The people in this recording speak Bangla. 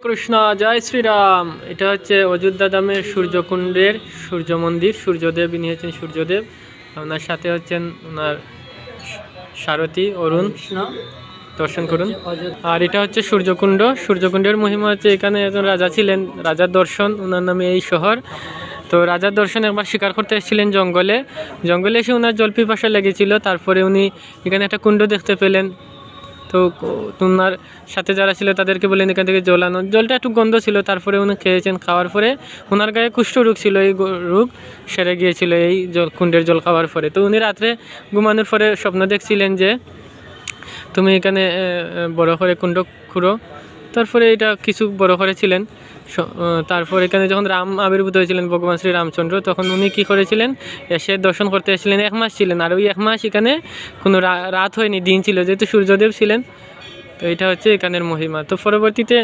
কৃষ্ণ জয় শ্রীরাম। এটা হচ্ছে অযোধ্যা ধামের সূর্যকুণ্ডের সূর্য মন্দির। সূর্যদেব ইনি হচ্ছেন সূর্যদেব, ওনার সাথে হচ্ছেন ওনার সারথী অরুণ, দর্শন করুন। আর এটা হচ্ছে সূর্যকুণ্ড। সূর্যকুণ্ডের মহিমা হচ্ছে এখানে একজন রাজা ছিলেন, রাজার দর্শন, ওনার নামে এই শহর। তো রাজার দর্শন একবার শিকার করতে এসেছিলেন জঙ্গলে, জঙ্গলে এসে ওনার জল পিপাসা লেগেছিল। তারপরে উনি এখানে একটা কুণ্ড দেখতে পেলেন। তো ওনার সাথে যারা ছিল তাদেরকে বললেন এখান থেকে জল আনো। জলটা একটু গন্ধ ছিল, তারপরে উনি খেয়েছেন। খাওয়ার পরে ওনার গায়ে কুষ্ঠ রোগ ছিল, এই রোগ সেরে গিয়েছিল এই জল, কুণ্ডের জল খাওয়ার পরে। তো উনি রাত্রে ঘুমানোর পরে স্বপ্ন দেখছিলেন যে তুমি এখানে বড় করে কুণ্ড খুঁড়ো। তারপরে এটা কিছু বড় করেছিলেন। তারপর এখানে যখন রাম আবির্ভূত হয়েছিলেন, ভগবান শ্রী রামচন্দ্র, তখন উনি কী করেছিলেন, এসে দর্শন করতে এসেছিলেন। 1 মাস ছিলেন, আর ওই 1 মাস এখানে কোনো রাত হয়নি, দিন ছিল, যেহেতু সূর্যদেব ছিলেন। তো এটা হচ্ছে এখানের মহিমা। তো পরবর্তীতে